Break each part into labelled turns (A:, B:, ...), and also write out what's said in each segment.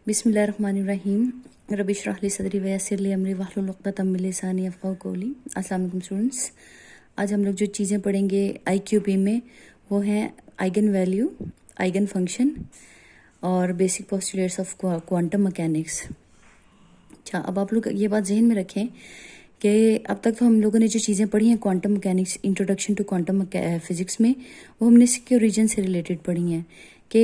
A: बिस्मिल्लाहिर्रहमानिर्रहीम रब्बि इश्रह ली सदरी व यस्सिर ली अमरी वहलुल उक़दतम मिन लिसानी यफ़क़हू क़ौली। अस्सलाम वालेकुम स्टूडेंट्स, आज हम लोग जो चीज़ें पढ़ेंगे IQP में वो हैं आइगन वैल्यू, आइगन फंक्शन और basic postulates of quantum mechanics. अच्छा, अब आप लोग ये बात जहन में रखें कि अब तक तो हम लोगों ने जो चीज़ें पढ़ी हैं quantum mechanics, introduction to quantum physics में, वो हमने इसके ओरिजिन से रिलेटेड पढ़ी हैं कि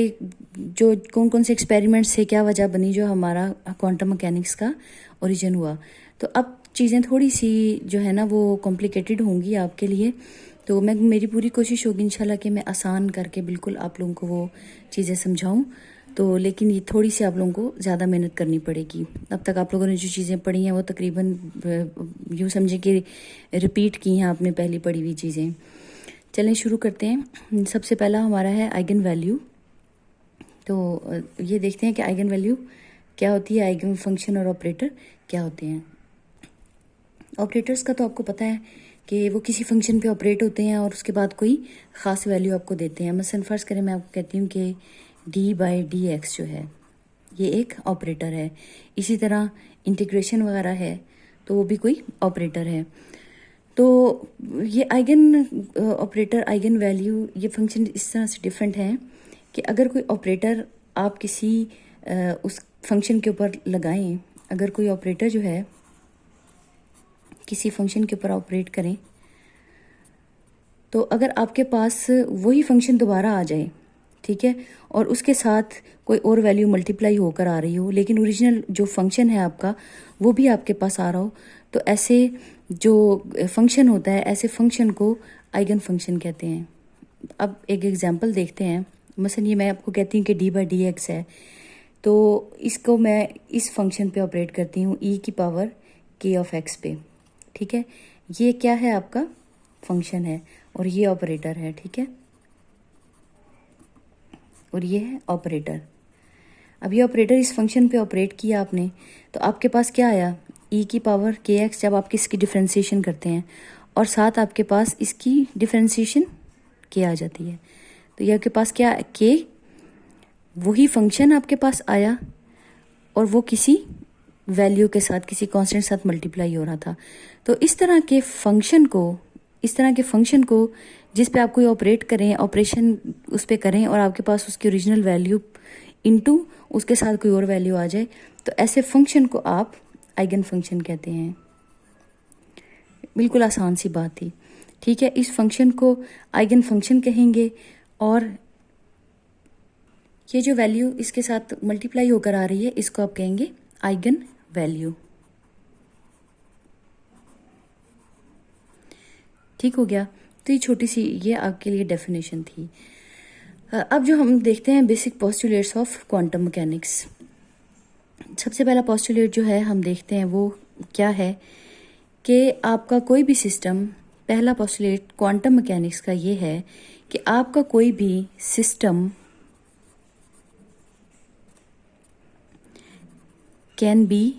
A: जो कौन कौन से एक्सपेरिमेंट्स से क्या वजह बनी जो हमारा क्वांटम मैकेनिक्स का ओरिजिन हुआ। तो अब चीज़ें थोड़ी सी जो है ना वो कॉम्प्लिकेटेड होंगी आपके लिए, तो मेरी पूरी कोशिश होगी इंशाल्लाह कि मैं आसान करके बिल्कुल आप लोगों को वो चीज़ें समझाऊं। तो लेकिन ये थोड़ी सी आप लोगों को ज़्यादा मेहनत करनी पड़ेगी। अब तक आप लोगों ने जो चीज़ें पढ़ी हैं वो तकरीबन यूँ समझे कि रिपीट की हैं आपने पहली पढ़ी हुई चीज़ें। चलें शुरू करते हैं। सबसे पहला हमारा है आइगन वैल्यू। तो ये देखते हैं कि आइगन वैल्यू क्या होती है, आइगन फंक्शन और ऑपरेटर क्या होते हैं। ऑपरेटर्स का तो आपको पता है कि वो किसी फंक्शन पे ऑपरेट होते हैं और उसके बाद कोई ख़ास वैल्यू आपको देते हैं। मसलन फ़र्ज़ करें मैं आपको कहती हूँ कि d/dx जो है ये एक ऑपरेटर है। इसी तरह इंटीग्रेशन वगैरह है तो वो भी कोई ऑपरेटर है। तो ये आइगन ऑपरेटर, आइगन वैल्यू, ये फंक्शन इस तरह से डिफरेंट हैं कि अगर कोई ऑपरेटर आप किसी उस फंक्शन के ऊपर लगाएं, अगर कोई ऑपरेटर जो है किसी फंक्शन के ऊपर ऑपरेट करें, तो अगर आपके पास वही फंक्शन दोबारा आ जाए, ठीक है, और उसके साथ कोई और वैल्यू मल्टीप्लाई होकर आ रही हो, लेकिन ओरिजिनल जो फंक्शन है आपका वो भी आपके पास आ रहा हो, तो ऐसे जो फंक्शन होता है, ऐसे फंक्शन को आइगन फंक्शन कहते हैं। अब एक एग्जांपल देखते हैं। मसलन ये मैं आपको कहती हूँ कि d/dx है, तो इसको मैं इस फंक्शन पे ऑपरेट करती हूँ e⁻k पे, ठीक है। ये क्या है, आपका फंक्शन है और ये ऑपरेटर है, ठीक है, और ये है ऑपरेटर। अब ये ऑपरेटर इस फंक्शन पे ऑपरेट किया आपने, तो आपके पास क्या आया, e⁻kx, जब आप इसकी डिफ्रेंसिएशन करते हैं और साथ आपके पास इसकी डिफ्रेंसिएशन k आ जाती है, तो ये आपके पास क्या k, वही फंक्शन आपके पास आया और वो किसी वैल्यू के साथ, किसी कांस्टेंट के साथ मल्टीप्लाई हो रहा था। तो इस तरह के फंक्शन को जिस पे आप कोई ऑपरेट करें, ऑपरेशन उस पे करें और आपके पास उसकी ओरिजिनल वैल्यू इनटू उसके साथ कोई और वैल्यू आ जाए, तो ऐसे फंक्शन को आप आइगन फंक्शन कहते हैं। बिल्कुल आसान सी बात थी, ठीक है। इस फंक्शन को आइगन फंक्शन कहेंगे और ये जो वैल्यू इसके साथ मल्टीप्लाई होकर आ रही है इसको आप कहेंगे आइगन वैल्यू। ठीक हो गया। तो ये छोटी सी ये आपके लिए डेफिनेशन थी। अब जो हम देखते हैं basic postulates of quantum mechanics. सबसे पहला पोस्टुलेट जो है हम देखते हैं वो क्या है कि आपका कोई भी सिस्टम, पहला पोस्टुलेट क्वांटम मैकेनिक्स का ये है कि आपका कोई भी system can be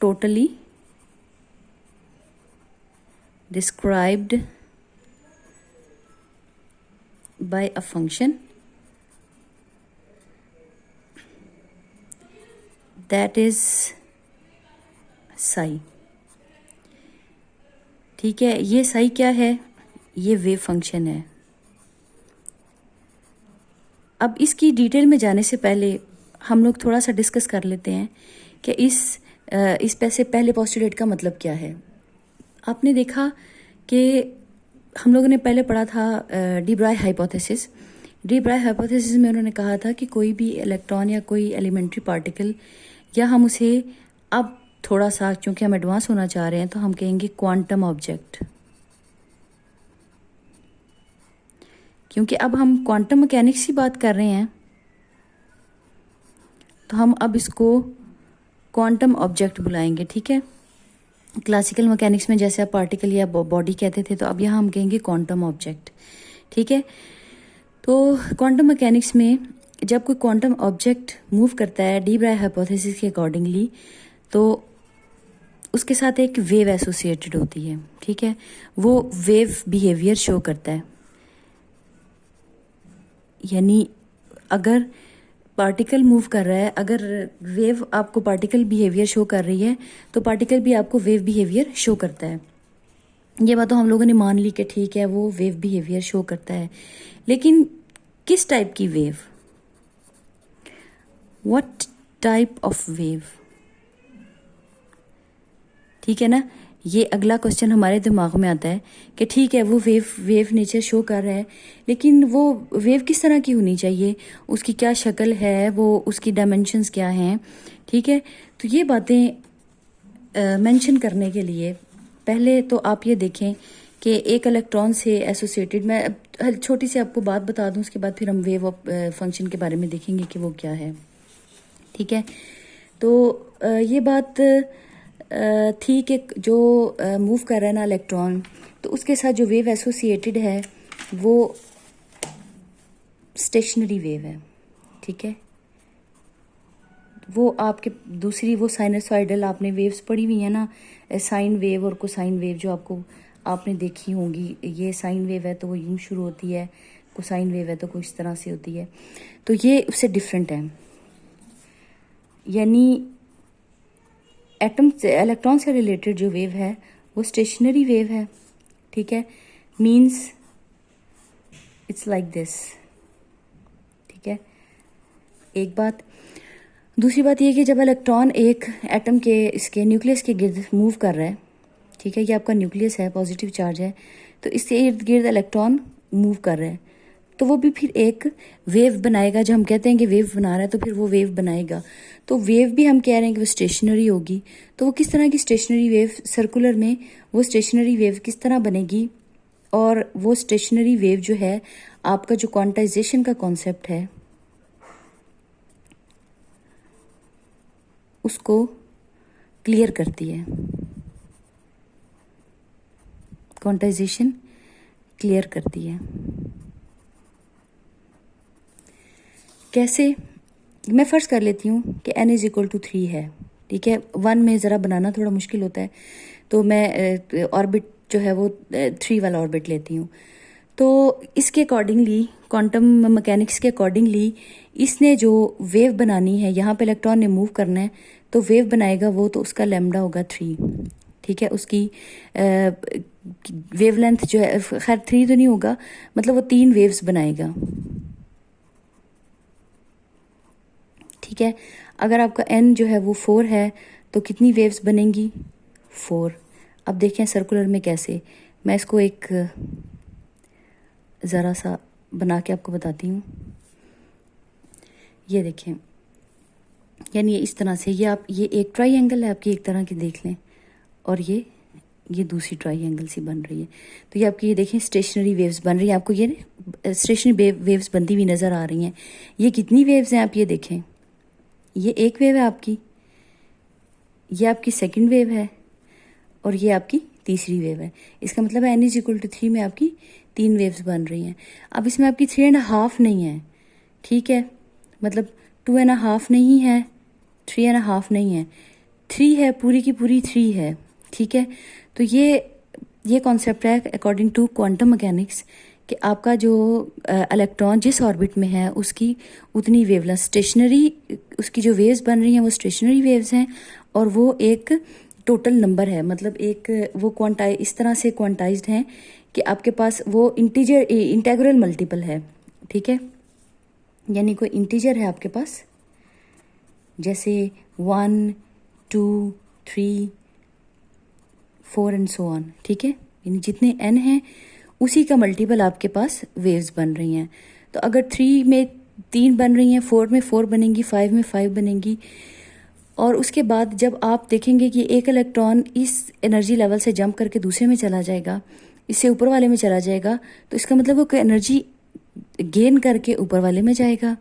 A: totally described by a function that is psi। ठीक है, ये psi क्या है, ये वेव फंक्शन है। अब इसकी डिटेल में जाने से पहले हम लोग थोड़ा सा डिस्कस कर लेते हैं कि इस पैसे पहले पोस्टुलेट का मतलब क्या है। आपने देखा कि हम लोगों ने पहले पढ़ा था डी ब्राय हाइपोथेसिस। डी ब्राय हाइपोथेसिस में उन्होंने कहा था कि कोई भी इलेक्ट्रॉन या कोई एलिमेंट्री पार्टिकल, या हम उसे अब थोड़ा सा चूंकि हम एडवांस होना चाह रहे हैं तो हम कहेंगे क्वांटम ऑब्जेक्ट, क्योंकि अब हम क्वांटम मैकेनिक्स की बात कर रहे हैं तो हम अब इसको क्वांटम ऑब्जेक्ट बुलाएंगे, ठीक है। क्लासिकल मैकेनिक्स में जैसे आप पार्टिकल या बॉडी कहते थे, तो अब यहाँ हम कहेंगे क्वांटम ऑब्जेक्ट, ठीक है। तो क्वांटम मैकेनिक्स में जब कोई क्वांटम ऑब्जेक्ट मूव करता है डी ब्राय हाइपोथेसिस के अकॉर्डिंगली, तो उसके साथ एक वेव एसोसिएटेड होती है, ठीक है। वो वेव बिहेवियर शो करता है, यानी अगर पार्टिकल मूव कर रहा है, अगर वेव आपको पार्टिकल बिहेवियर शो कर रही है तो पार्टिकल भी आपको वेव बिहेवियर शो करता है। ये बात तो हम लोगों ने मान ली कि ठीक है वो वेव बिहेवियर शो करता है, लेकिन किस टाइप की wave, what type of wave, ठीक है ना। ये अगला क्वेश्चन हमारे दिमाग में आता है कि ठीक है वो वेव नेचर शो कर रहा है, लेकिन वो वेव किस तरह की होनी चाहिए, उसकी क्या शक्ल है, वो उसकी डायमेंशंस क्या हैं, ठीक है। तो ये बातें मेंशन करने के लिए पहले तो आप ये देखें कि एक इलेक्ट्रॉन से एसोसिएटेड, मैं छोटी सी आपको बात बता दूं, उसके बाद फिर हम वेव ऑफ फंक्शन के बारे में देखेंगे कि वो क्या है, ठीक है। तो ये बात थी कि जो मूव कर रहा है ना इलेक्ट्रॉन, तो उसके साथ जो वेव एसोसिएटेड है वो स्टेशनरी वेव है, ठीक है। वो आपके दूसरी वो साइनसॉइडल आपने वेव्स पढ़ी हुई है ना, साइन वेव और कोसाइन वेव जो आपने देखी होंगी। ये साइन वेव है तो वो यूं शुरू होती है, कोसाइन वेव है तो कुछ इस तरह से होती है। तो ये उससे डिफरेंट है, यानी एटम से इलेक्ट्रॉन से रिलेटेड जो वेव है वो स्टेशनरी वेव है, ठीक है। मीन्स इट्स लाइक दिस, ठीक है। एक बात। दूसरी बात ये कि जब इलेक्ट्रॉन एक एटम के इसके न्यूक्लियस के गिर्द मूव कर रहा है, ठीक है, ये आपका न्यूक्लियस है, पॉजिटिव चार्ज है, तो इसके इर्द गिर्द इलेक्ट्रॉन मूव कर रहा है, तो वो भी फिर एक वेव बनाएगा। जब हम कहते हैं कि वेव बना रहा है तो फिर वो वेव बनाएगा। तो वेव भी हम कह रहे हैं कि वो स्टेशनरी होगी, तो वो किस तरह की स्टेशनरी वेव, सर्कुलर में वो स्टेशनरी वेव किस तरह बनेगी, और वो स्टेशनरी वेव जो है आपका जो क्वांटाइजेशन का कॉन्सेप्ट है उसको क्लियर करती है। क्वांटाइजेशन क्लियर करती है। कैसे, मैं फर्ज कर लेती हूँ कि n इज इक्वल टू 3 है, ठीक है। 1 में ज़रा बनाना थोड़ा मुश्किल होता है, तो मैं ऑर्बिट जो है वो 3 वाला ऑर्बिट लेती हूँ। तो इसके अकॉर्डिंगली, क्वांटम मैकेनिक्स के अकॉर्डिंगली, इसने जो वेव बनानी है, यहाँ पे इलेक्ट्रॉन ने मूव करना है तो वेव बनाएगा वो, तो उसका लैम्डा होगा 3, ठीक है। उसकी वेवलेंथ जो है, खैर 3 तो नहीं होगा, मतलब वो 3 वेव्स बनाएगा, ठीक है। अगर आपका n जो है वो 4 है तो कितनी वेव्स बनेंगी, 4। अब देखें सर्कुलर में कैसे, मैं इसको एक ज़रा सा बना के आपको बताती हूँ। ये देखें, यानी इस तरह से, ये एक ट्राइंगल है आपकी, एक तरह की देख लें, और ये दूसरी ट्राइंगल सी बन रही है। तो ये आपकी, ये देखें स्टेशनरी वेव्स बन रही है, आपको ये स्टेशनरी वेव्स बनती हुई नज़र आ रही हैं। ये कितनी वेव्स हैं आप ये देखें, ये एक वेव है आपकी, ये आपकी सेकंड वेव है, और ये आपकी तीसरी वेव है। इसका मतलब है n इज इक्वल टू 3 में आपकी 3 वेव्स बन रही हैं। अब इसमें आपकी 3.5 नहीं है, ठीक है, मतलब 2.5 नहीं है, 3.5 नहीं है, 3 है, पूरी की पूरी 3 है, ठीक है। तो ये कॉन्सेप्ट है अकॉर्डिंग टू क्वांटम मैकेनिक्स कि आपका जो इलेक्ट्रॉन जिस ऑर्बिट में है उसकी उतनी वेवलेंथ, स्टेशनरी उसकी जो वेव्स बन रही हैं वो स्टेशनरी वेव्स हैं, और वो एक टोटल नंबर है, मतलब एक वो इस तरह से क्वांटाइज्ड हैं कि आपके पास वो इंटीग्रल मल्टीपल है, ठीक है। यानी कोई इंटीजर है आपके पास, जैसे 1, 2, 3, 4 एंड सो ऑन, ठीक है। यानी जितने n हैं उसी का मल्टीपल आपके पास वेव्स बन रही हैं। तो अगर 3 में 3 बन रही हैं, 4 में 4 बनेंगी, 5 में 5 बनेंगी, और उसके बाद जब आप देखेंगे कि एक इलेक्ट्रॉन इस एनर्जी लेवल से जंप करके दूसरे में चला जाएगा, इससे ऊपर वाले में चला जाएगा, तो इसका मतलब वो एनर्जी गेन करके ऊपर वाले में जाएगा,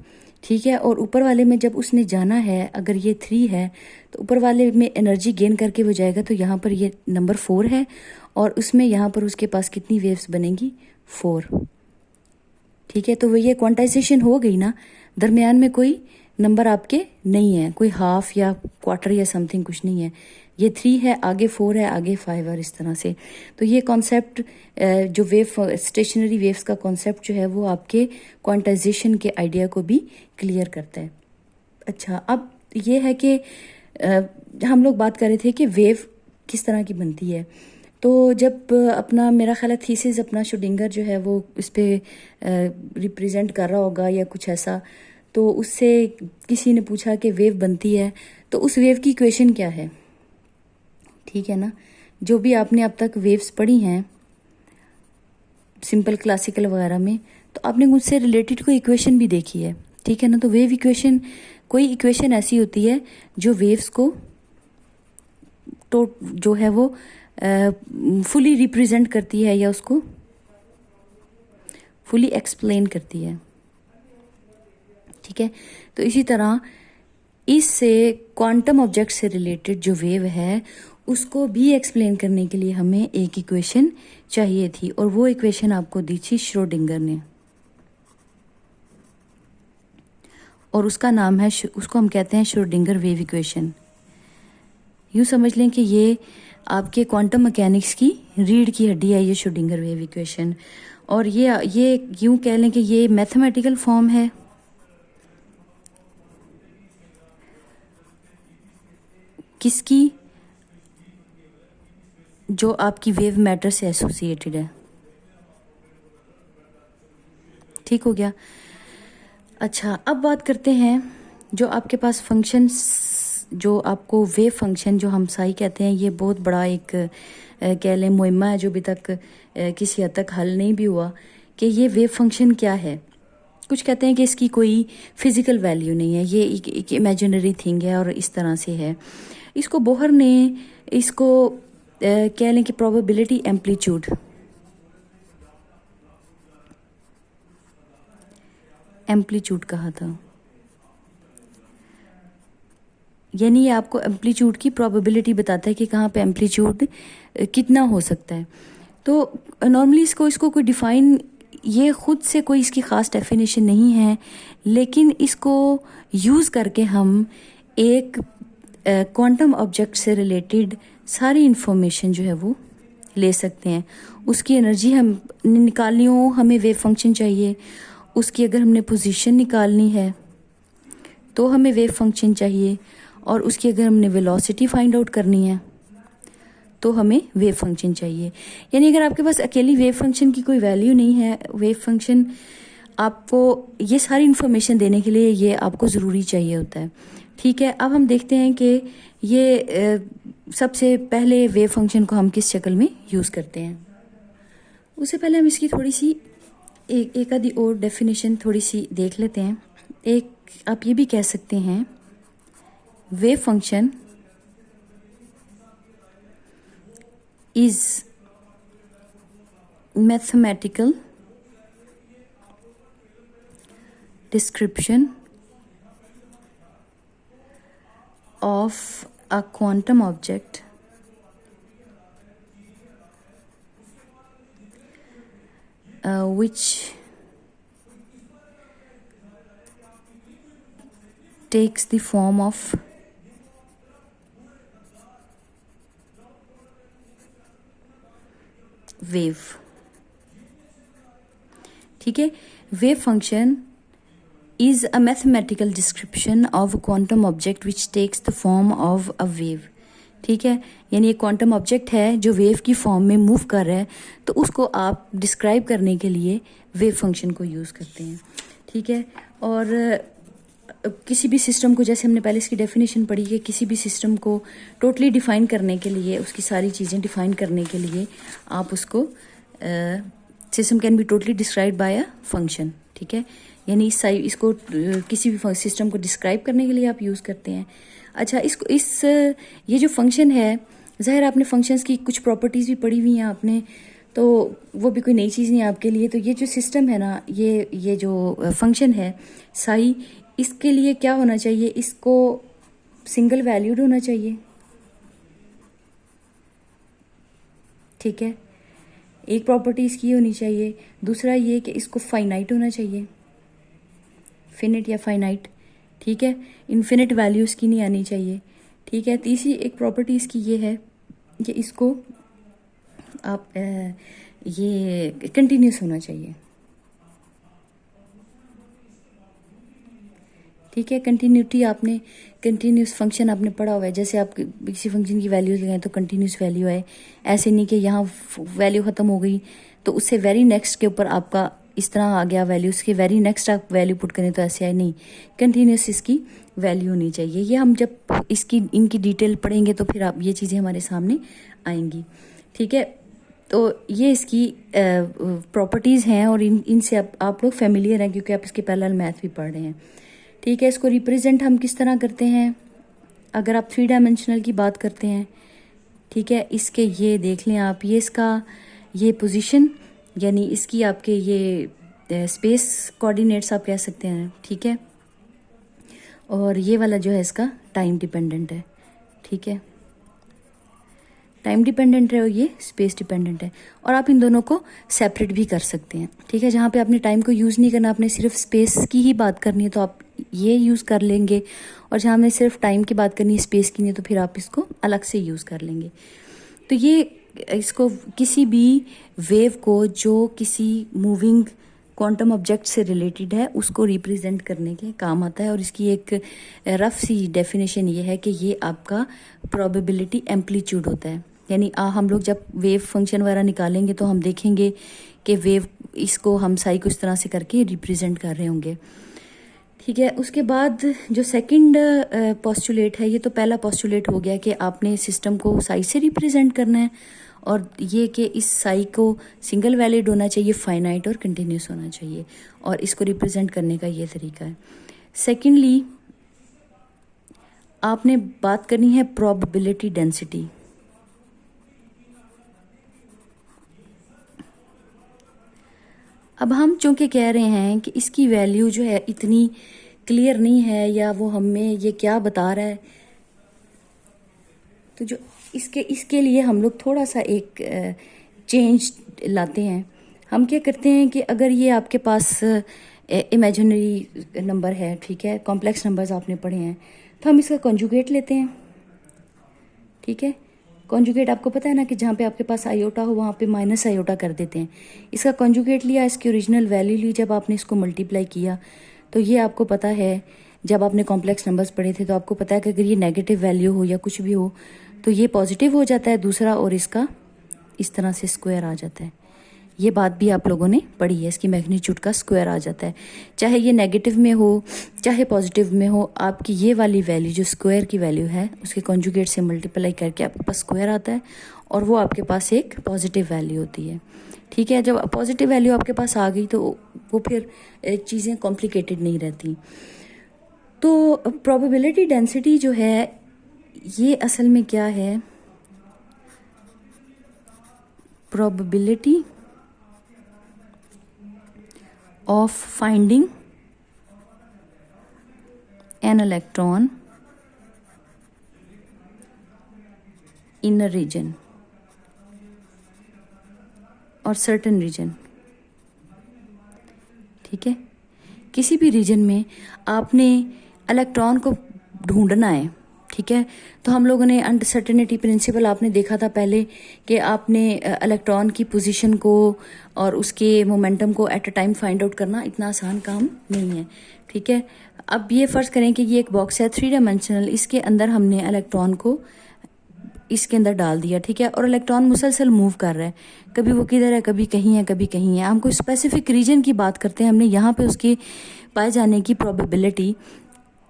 A: ठीक है। और ऊपर वाले में जब उसने जाना है, अगर ये 3 है तो ऊपर वाले में एनर्जी गेन करके वो जाएगा, तो यहाँ पर ये नंबर 4 है, और उसमें यहाँ पर उसके पास कितनी वेव्स बनेंगी, 4, ठीक है। तो वो ये क्वांटाइजेशन हो गई ना, दरमियान में कोई नंबर आपके नहीं है, कोई हाफ या क्वार्टर या समथिंग कुछ नहीं है, ये 3 है, आगे 4 है, आगे 5 और इस तरह से। तो ये कॉन्सेप्ट जो वेव स्टेशनरी वेव्स का कॉन्सेप्ट जो है वो आपके क्वांटाइजेशन के आइडिया को भी क्लियर करता है। अच्छा, अब ये है कि हम लोग बात कर रहे थे कि वेव किस तरह की बनती है। तो जब अपना मेरा ख्याल है थीसिस अपना श्रोडिंगर जो है वो इस पर रिप्रेजेंट कर रहा होगा या कुछ ऐसा, तो उससे किसी ने पूछा कि वेव बनती है तो उस वेव की इक्वेशन क्या है। ठीक है ना, जो भी आपने अब तक वेव्स पढ़ी हैं सिंपल क्लासिकल वगैरह में, तो आपने मुझसे रिलेटेड कोई इक्वेशन भी देखी है। ठीक है ना, तो वेव इक्वेशन कोई इक्वेशन ऐसी होती है जो वेव्स को तो जो है वो फुली रिप्रेजेंट करती है या उसको फुली एक्सप्लेन करती है। ठीक है, तो इसी तरह इससे क्वांटम ऑब्जेक्ट से रिलेटेड जो वेव है उसको भी एक्सप्लेन करने के लिए हमें एक इक्वेशन चाहिए थी, और वो इक्वेशन आपको दी थी श्रोडिंगर ने, और उसका नाम है, उसको हम कहते हैं श्रोडिंगर वेव इक्वेशन। यूँ समझ लें कि ये आपके क्वांटम मैकेनिक्स की रीढ़ की हड्डी है, ये श्रोडिंगर वेव इक्वेशन। और ये यूँ कह लें कि ये मैथमेटिकल फॉर्म है किसकी, जो आपकी वेव मैटर से एसोसिएटेड है। ठीक हो गया। अच्छा, अब बात करते हैं जो आपके पास फंक्शंस, जो आपको वेव फंक्शन जो हम साई कहते हैं, ये बहुत बड़ा एक कह लें मुहिम्मा है जो अभी तक किसी हद तक हल नहीं भी हुआ कि ये वेव फंक्शन क्या है। कुछ कहते हैं कि इसकी कोई फिजिकल वैल्यू नहीं है, ये एक इमेजिनरी थिंग है और इस तरह से है। इसको बोहर ने इसको कह लें कि प्रोबेबिलिटी एम्पलीट्यूड, कहा था। यानी ये आपको एम्पलीट्यूड की प्रोबेबिलिटी बताता है कि कहाँ पे एम्पलीट्यूड कितना हो सकता है। तो नॉर्मली इसको कोई डिफाइन, ये खुद से कोई इसकी ख़ास डेफिनेशन नहीं है, लेकिन इसको यूज़ करके हम एक क्वांटम ऑब्जेक्ट से रिलेटेड सारी इंफॉर्मेशन जो है वो ले सकते हैं। उसकी एनर्जी हम निकालनी हो, हमें वेव फंक्शन चाहिए। उसकी अगर हमने पोजीशन निकालनी है तो हमें वेव फंक्शन चाहिए, और उसकी अगर हमने वेलोसिटी फाइंड आउट करनी है तो हमें वेव फंक्शन चाहिए। यानी अगर आपके पास अकेली वेव फंक्शन की कोई वैल्यू नहीं है, वेव फंक्शन आपको ये सारी इन्फॉर्मेशन देने के लिए ये आपको ज़रूरी चाहिए होता है। ठीक है, अब हम देखते हैं कि ये सबसे पहले वेव फंक्शन को हम किस शक्ल में यूज़ करते हैं। उससे पहले हम इसकी थोड़ी सी एक आधी और डेफिनेशन थोड़ी सी देख लेते हैं। एक आप ये भी कह सकते हैं, wave function is mathematical description of a quantum object which takes the form of wave। ठीक है, wave function is a mathematical description of a quantum object which takes the form of a wave। ठीक है, यानी एक quantum object है जो wave की form में मूव कर रहा है, तो उसको आप डिस्क्राइब करने के लिए वेव फंक्शन को यूज़ करते हैं। ठीक है, और किसी भी सिस्टम को, जैसे हमने पहले इसकी डेफिनेशन पढ़ी कि किसी भी सिस्टम को टोटली डिफाइन करने के लिए, उसकी सारी चीज़ें डिफाइन करने के लिए आप उसको system can be totally describe by a function. ठीक है, यानी इसको किसी भी सिस्टम को डिस्क्राइब करने के लिए आप यूज़ करते हैं। अच्छा, ये जो फंक्शन है, ज़ाहिर आपने फंक्शंस की कुछ प्रॉपर्टीज़ भी पढ़ी हुई हैं आपने, तो वो भी कोई नई चीज़ नहीं है आपके लिए। तो ये जो सिस्टम है ना, ये जो फंक्शन है साई, इसके लिए क्या होना चाहिए, इसको सिंगल वैल्यूड होना चाहिए। ठीक है, एक प्रॉपर्टी इसकी होनी चाहिए। दूसरा ये कि इसको फाइनाइट होना चाहिए, फिनिट या फाइनाइट। ठीक है, इन्फिनिट वैल्यूज़ की नहीं आनी चाहिए। ठीक है। तीसरी एक प्रॉपर्टी इसकी ये है कि इसको आप ये कंटिन्यूस होना चाहिए। ठीक है, कंटिन्यूटी आपने कंटिन्यूस फंक्शन आपने पढ़ा हुआ है, जैसे आप किसी फंक्शन की वैल्यूज लगाएं तो कंटिन्यूस वैल्यू है। ऐसे नहीं कि यहाँ वैल्यू ख़त्म हो गई तो उससे वेरी नेक्स्ट के ऊपर आपका इस तरह आ गया वैल्यू, उसके वेरी नेक्स्ट आप वैल्यू पुट करें तो ऐसे आए, नहीं, कंटिन्यूस इसकी वैल्यू होनी चाहिए। ये हम जब इसकी इनकी डिटेल पढ़ेंगे तो फिर आप ये चीज़ें हमारे सामने आएंगी। ठीक है, तो ये इसकी प्रॉपर्टीज़ हैं और इनसे आप लोग फेमिलियर हैं क्योंकि आप इसके पैरेलल मैथ भी पढ़ रहे हैं। ठीक है, इसको रिप्रेजेंट हम किस तरह करते हैं, अगर आप 3 डायमेंशनल की बात करते हैं, ठीक है, इसके ये देख लें आप, ये इसका ये पोजीशन यानी इसकी आपके ये स्पेस कोऑर्डिनेट्स आप कह सकते हैं। ठीक है, और ये वाला जो है इसका टाइम डिपेंडेंट है। ठीक है, टाइम डिपेंडेंट है और ये स्पेस डिपेंडेंट है, और आप इन दोनों को सेपरेट भी कर सकते हैं। ठीक है, जहाँ पे आपने टाइम को यूज़ नहीं करना, आपने सिर्फ स्पेस की ही बात करनी है तो आप ये यूज़ कर लेंगे, और जहाँ हमने सिर्फ टाइम की बात करनी है, स्पेस की नहीं, तो फिर आप इसको अलग से यूज़ कर लेंगे। तो ये इसको किसी भी वेव को जो किसी मूविंग क्वांटम ऑब्जेक्ट से रिलेटेड है उसको रिप्रेजेंट करने के काम आता है, और इसकी एक रफ सी डेफिनेशन ये है कि ये आपका प्रोबेबिलिटी एम्पलीट्यूड होता है। यानी हम लोग जब वेव फंक्शन वगैरह निकालेंगे तो हम देखेंगे कि वेव इसको हम साई को इस तरह से करके रिप्रेजेंट कर रहे होंगे। ठीक है, उसके बाद जो सेकंड पोस्टुलेट है, ये तो पहला पोस्टुलेट हो गया कि आपने सिस्टम को साई से रिप्रेजेंट करना है, और ये कि इस साई को सिंगल वैलिड होना चाहिए, फाइनाइट और कंटिन्यूस होना चाहिए, और इसको रिप्रेजेंट करने का ये तरीका है। सेकेंडली आपने बात करनी है प्रोबेबिलिटी डेंसिटी। अब हम चूंकि कह रहे हैं कि इसकी वैल्यू जो है इतनी क्लियर नहीं है, या वो हमें ये क्या बता रहा है, तो जो इसके लिए हम लोग थोड़ा सा एक चेंज लाते हैं। हम क्या करते हैं कि अगर ये आपके पास इमेजिनरी नंबर है, ठीक है, कॉम्प्लेक्स नंबर्स आपने पढ़े हैं, तो हम इसका कॉन्जुगेट लेते हैं। ठीक है, कॉन्जुगेट आपको पता है ना कि जहाँ पे आपके पास आयोटा हो वहाँ पे माइनस आयोटा कर देते हैं। इसका कॉन्जुगेट लिया, इसकी ओरिजिनल वैल्यू ली, जब आपने इसको मल्टीप्लाई किया तो ये आपको पता है, जब आपने कॉम्प्लेक्स नंबर्स पढ़े थे तो आपको पता है कि अगर ये नेगेटिव वैल्यू हो या कुछ भी हो तो ये पॉजिटिव हो जाता है दूसरा, और इसका इस तरह से स्क्वायर आ जाता है। ये बात भी आप लोगों ने पढ़ी है, इसकी मैग्नीट्यूड का स्क्वायर आ जाता है, चाहे ये नेगेटिव में हो चाहे पॉजिटिव में हो। आपकी ये वाली वैल्यू जो स्क्वायर की वैल्यू है उसके कॉन्जुगेट से मल्टीप्लाई करके आपके पास स्क्वायर आता है, और वो आपके पास एक पॉजिटिव वैल्यू होती है। ठीक है, जब पॉजिटिव वैल्यू आपके पास आ गई तो वो फिर चीज़ें कॉम्प्लिकेटेड नहीं रहती। तो प्रोबेबिलिटी डेंसिटी जो है ये असल में क्या है, probability of finding an electron in a region or certain region। ठीक है, किसी भी रीजन में आपने इलेक्ट्रॉन को ढूंढना है। ठीक है, तो हम लोगों ने अनसर्टेनिटी प्रिंसिपल आपने देखा था पहले कि आपने इलेक्ट्रॉन की पोजीशन को और उसके मोमेंटम को at a time find out करना इतना आसान काम नहीं है। ठीक है, अब ये फ़र्ज़ करें कि ये एक बॉक्स है 3 डायमेंशनल, इसके अंदर हमने इलेक्ट्रॉन को इसके अंदर डाल दिया। ठीक है, और इलेक्ट्रॉन मुसलसल मूव कर रहा है, कभी वो किधर है, कभी कहीं है, कभी कहीं है। हम कोई स्पेसिफिक रीजन की बात करते हैं, हमने यहाँ पे उसके पाए जाने की प्रोबेबिलिटी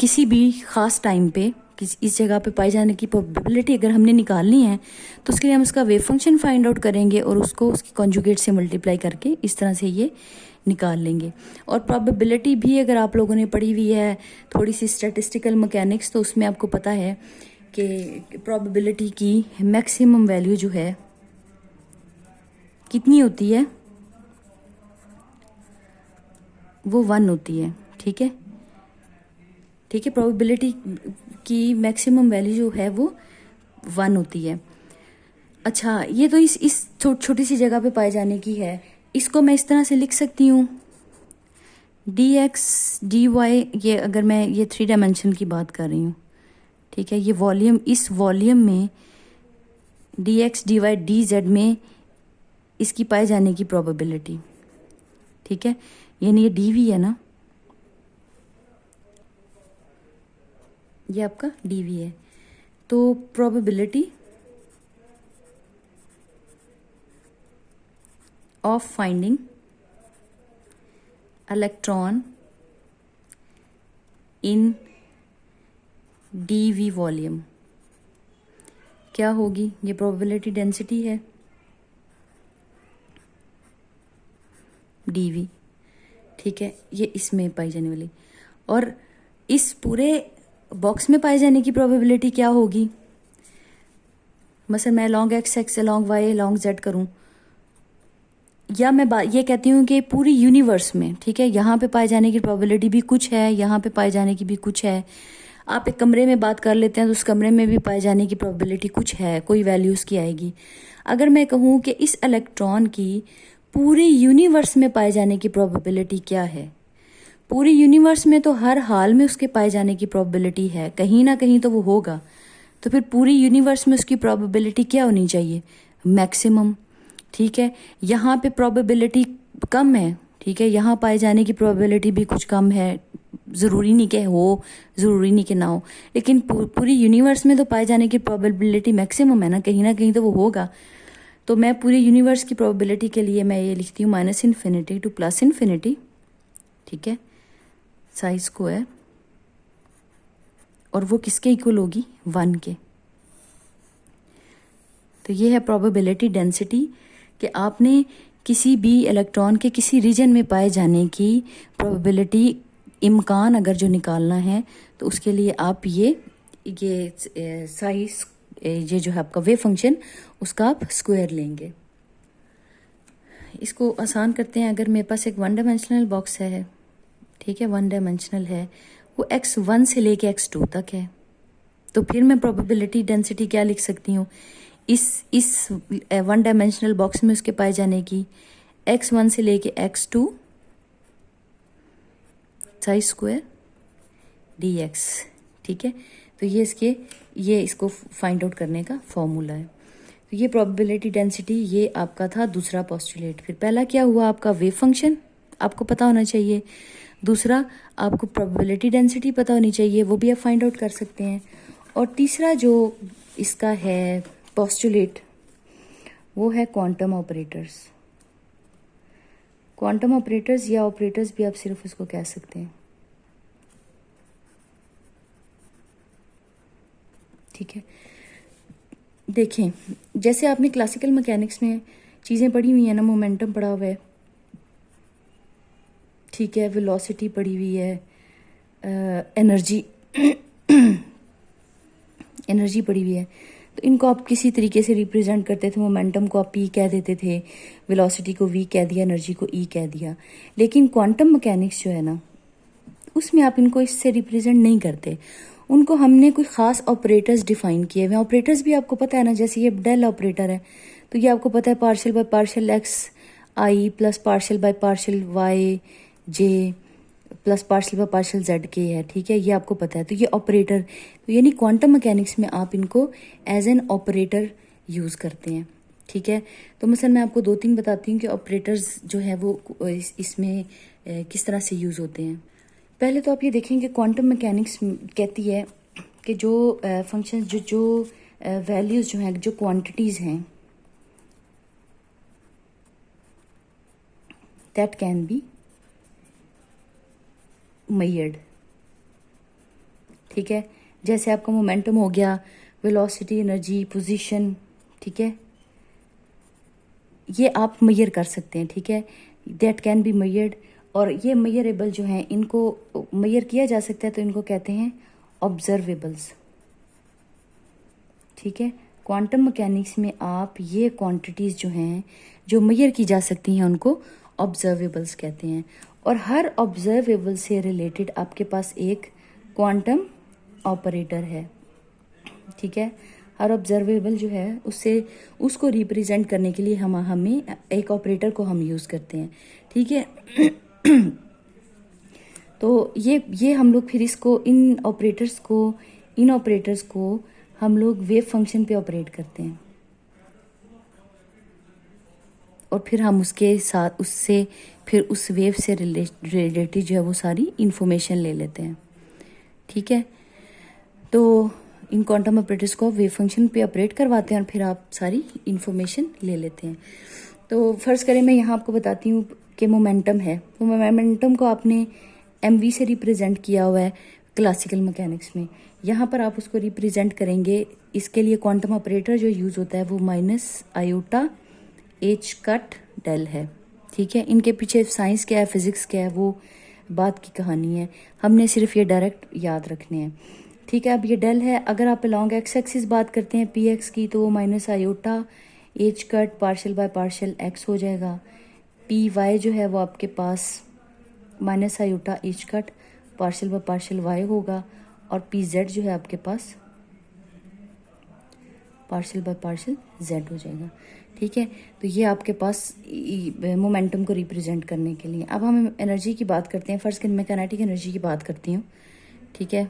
A: किसी भी ख़ास टाइम पे इस जगह पे पाए जाने की प्रोबेबिलिटी अगर हमने निकालनी है तो उसके लिए हम उसका वेव फंक्शन फाइंड आउट करेंगे और उसको उसकी कॉन्जुगेट से मल्टीप्लाई करके इस तरह से ये निकाल लेंगे। और प्रोबेबिलिटी भी अगर आप लोगों ने पढ़ी हुई है थोड़ी सी स्टैटिस्टिकल मैकेनिक्स, तो उसमें आपको पता है कि प्रोबेबिलिटी की मैक्सिमम वैल्यू जो है कितनी होती है, वो 1 होती है। ठीक है, ठीक है, प्रोबेबिलिटी की मैक्सिमम वैल्यू जो है वो 1 होती है। अच्छा, ये तो इस छोटी सी जगह पे पाए जाने की है। इसको मैं इस तरह से लिख सकती हूँ dx dy, ये अगर मैं ये 3 डायमेंशन की बात कर रही हूँ। ठीक है, ये वॉल्यूम, इस वॉल्यूम में dx dy dz में इसकी पाए जाने की प्रोबेबिलिटी, ठीक है, यानी ये dv है ना, ये आपका dv है। तो probability of finding electron in dv volume क्या होगी? ये प्रोबेबिलिटी डेंसिटी है dv, ठीक है, ये इसमें पाई जाने वाली। और इस पूरे बॉक्स में पाए जाने की प्रोबेबिलिटी क्या होगी? मसलन मैं long x x long y long z करूं, या मैं ये कहती हूँ कि पूरी यूनिवर्स में, ठीक है, यहाँ पे पाए जाने की प्रोबेबिलिटी भी कुछ है, यहाँ पे पाए जाने की भी कुछ है। आप एक कमरे में बात कर लेते हैं तो उस कमरे में भी पाए जाने की प्रोबेबिलिटी कुछ है, कोई वैल्यू उसकी आएगी। अगर मैं कहूँ कि इस इलेक्ट्रॉन की पूरी यूनिवर्स में पाए जाने की प्रोबेबिलिटी क्या है, पूरी यूनिवर्स में तो हर हाल में उसके पाए जाने की प्रोबेबिलिटी है, कहीं ना कहीं तो वो होगा। तो फिर पूरी यूनिवर्स में उसकी प्रोबेबिलिटी क्या होनी चाहिए? मैक्सिमम, ठीक है। यहाँ पे प्रोबेबिलिटी कम है, ठीक है, यहाँ पाए जाने की प्रोबेबिलिटी भी कुछ कम है, ज़रूरी नहीं कि हो, ज़रूरी नहीं कि ना हो, लेकिन पूरी यूनिवर्स में तो पाए जाने की प्रोबेबिलिटी मैक्सिमम है ना कहीं तो वो होगा। तो मैं पूरी यूनिवर्स की प्रोबेबिलिटी के लिए मैं ये लिखती हूँ -∞ टू +∞, ठीक है, साई स्क्वायर, और वो किसके इक्वल होगी? 1 के। तो ये है प्रोबेबिलिटी डेंसिटी कि आपने किसी भी इलेक्ट्रॉन के किसी रीजन में पाए जाने की प्रोबेबिलिटी, इम्कान अगर जो निकालना है तो उसके लिए आप ये साइज, ये जो है आपका वेव फंक्शन, उसका आप स्क्वायर लेंगे। इसको आसान करते हैं। अगर मेरे पास एक 1 डायमेंशनल बॉक्स है, ठीक है, 1 डायमेंशनल है, वो x1 से लेके x2 तक है, तो फिर मैं प्रोबेबिलिटी डेंसिटी क्या लिख सकती हूँ? इस 1 डायमेंशनल बॉक्स में उसके पाए जाने की x1 से लेके x2 साइज स्क्वायर dx, ठीक है। तो ये इसको फाइंड आउट करने का फॉर्मूला है। तो ये प्रोबेबिलिटी डेंसिटी, ये आपका था दूसरा पोस्टुलेट। फिर पहला क्या हुआ? आपका वेव फंक्शन आपको पता होना चाहिए, दूसरा आपको प्रोबेबिलिटी डेंसिटी पता होनी चाहिए, वो भी आप फाइंड आउट कर सकते हैं, और तीसरा जो इसका है पोस्टुलेट, वो है क्वांटम ऑपरेटर्स। क्वांटम ऑपरेटर्स या ऑपरेटर्स भी आप सिर्फ उसको कह सकते हैं, ठीक है। देखें, जैसे आपने क्लासिकल मैकेनिक्स में चीज़ें पढ़ी हुई हैं ना, मोमेंटम पढ़ा हुआ है, ठीक है, वेलोसिटी पढ़ी हुई है, एनर्जी एनर्जी पढ़ी हुई है, तो इनको आप किसी तरीके से रिप्रेजेंट करते थे। मोमेंटम को आप P कह देते थे, वेलोसिटी को V कह दिया, एनर्जी को E कह दिया। लेकिन क्वांटम मैकेनिक्स जो है ना, उसमें आप इनको इससे रिप्रेजेंट नहीं करते, उनको हमने कोई ख़ास ऑपरेटर्स डिफाइन किए हुए। ऑपरेटर्स भी आपको पता है ना, जैसे ये डेल ऑपरेटर है, तो ये आपको पता है partial by partial x I plus partial by partial y j plus partial by partial z k है, ठीक है, ये आपको पता है। तो ये ऑपरेटर, तो यानी क्वांटम मैकेनिक्स में आप इनको एज एन ऑपरेटर यूज़ करते हैं, ठीक है। तो मसलन मैं आपको 2-3 बताती हूँ कि ऑपरेटर्स जो है वो इसमें किस तरह से यूज़ होते हैं। पहले तो आप ये देखेंगे क्वांटम मैकेनिक्स कहती है कि जो फंक्शन जो वैल्यूज़ जो हैं, जो क्वांटिटीज़ हैं, दैट कैन बी मेजर्ड, ठीक है। जैसे आपका मोमेंटम हो गया, वेलोसिटी, एनर्जी, पोजीशन, ठीक है, ये आप मेजर कर सकते हैं, ठीक है, दैट कैन बी मेजर्ड। और ये मेजरेबल जो हैं, इनको मेजर किया जा सकता है, तो इनको कहते हैं ऑब्जर्वेबल्स, ठीक है। क्वांटम मैकेनिक्स में आप ये क्वांटिटीज़ जो हैं, जो मेजर की जा सकती हैं, उनको ऑब्जर्वेबल्स कहते हैं। और हर ऑब्जर्वेबल से रिलेटेड आपके पास एक क्वांटम ऑपरेटर है, ठीक है। हर ऑब्जर्वेबल जो है उसको रिप्रेजेंट करने के लिए हमें एक ऑपरेटर को हम यूज़ करते हैं, ठीक है। तो ये हम लोग फिर इसको, इन ऑपरेटर्स को इन ऑपरेटर्स को हम लोग वेव फंक्शन पे ऑपरेट करते हैं और फिर हम उसके साथ उससे फिर उस वेव से रिलेटेड जो है वो सारी इंफॉर्मेशन ले लेते हैं। ठीक है, तो इन क्वांटम ऑपरेटर्स को वेव फंक्शन पे ऑपरेट करवाते हैं और फिर आप सारी इंफॉर्मेशन ले लेते हैं। तो फर्ज करें मैं यहाँ आपको बताती हूँ कि मोमेंटम है, तो मोमेंटम को आपने mv से रिप्रेजेंट किया हुआ है क्लासिकल मैकेनिक्स में। यहाँ पर आप उसको रिप्रेजेंट करेंगे, इसके लिए क्वांटम ऑपरेटर जो यूज़ होता है वो minus iota H cut del है। ठीक है, इनके पीछे साइंस क्या है, फिजिक्स क्या है, वो बात की कहानी है, हमने सिर्फ ये डायरेक्ट याद रखने हैं। ठीक है, अब ये डेल है, अगर आप अलॉन्ग एक्स एक्सिस बात करते हैं पी एक्स की, तो वो minus iota H cut partial by partial X हो जाएगा। पी वाई जो है वो आपके पास minus iota H cut partial by partial Y होगा, और पी जेड जो है आपके पास पार्शियल बाय पार्शियल जेड हो जाएगा। ठीक है, तो ये आपके पास मोमेंटम को रिप्रेजेंट करने के लिए। अब हम एनर्जी की बात करते हैं, फर्स्ट कि मैं काइनेटिक एनर्जी की बात करती हूँ। ठीक है,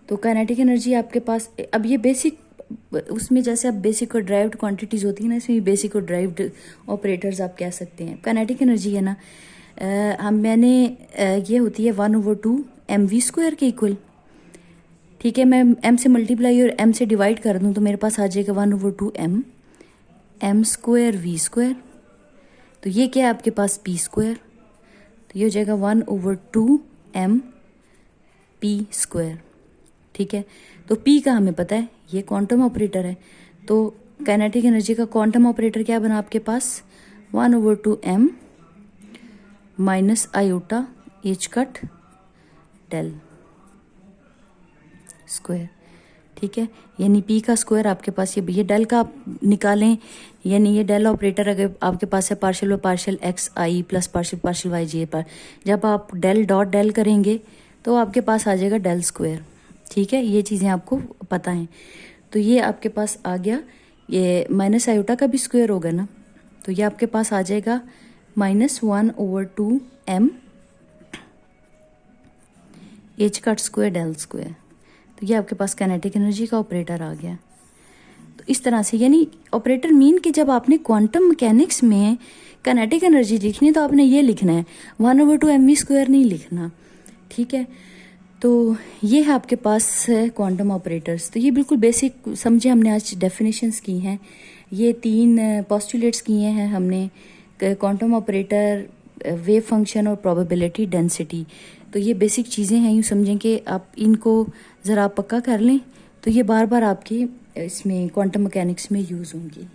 A: तो काइनेटिक एनर्जी आपके पास, अब ये बेसिक, उसमें जैसे अब बेसिक और ड्राइव्ड क्वांटिटीज होती है ना, इसमें बेसिक और ड्राइव्ड ऑपरेटर्स आप कह सकते हैं। काइनेटिक एनर्जी है ना, ये होती है 1/2 mv² के इक्वल। ठीक है, मैं m से मल्टीप्लाई और m से डिवाइड कर दूं तो मेरे पास आ जाएगा 1/2 m² v²। तो ये क्या है आपके पास p², तो ये हो जाएगा 1/2 m p²। ठीक है, तो p का हमें पता है, ये क्वांटम ऑपरेटर है, तो काइनेटिक एनर्जी का क्वांटम ऑपरेटर क्या बना आपके पास 1/2 m minus iota H cut del square. ठीक है, यानी p का स्क्वायर आपके पास, ये डेल का आप निकालें, यानी ये डेल ऑपरेटर अगर आपके पास है पार्शियल पार्शियल एक्स आई प्लस पार्शियल पार्शियल वाई जे पर, जब आप डेल डॉट डेल करेंगे तो आपके पास आ जाएगा डेल स्क्वायर। ठीक है, ये चीज़ें आपको पता हैं। तो ये आपके पास आ गया, ये माइनस आयोटा का भी स्क्वायर होगा ना, तो ये आपके पास आ जाएगा -1/2 m h cut square del square. तो ये आपके पास काइनेटिक एनर्जी का ऑपरेटर आ गया। तो इस तरह से, यानी ऑपरेटर मीन कि जब आपने क्वांटम मैकेनिक्स में काइनेटिक एनर्जी लिखनी है तो आपने ये लिखना है 1/2 mv² नहीं लिखना। ठीक है, तो ये है आपके पास क्वांटम ऑपरेटर्स। तो ये बिल्कुल बेसिक समझे हमने, आज डेफिनेशंस की हैं, ये 3 पोस्टुलेट्स किए हैं हमने, क्वांटम ऑपरेटर, वेव फंक्शन और प्रोबेबिलिटी डेंसिटी। तो ये बेसिक चीज़ें हैं, यूँ समझें कि आप इनको ज़रा पक्का कर लें तो ये बार बार आपके इसमें क्वांटम मैकेनिक्स में यूज़ होंगी।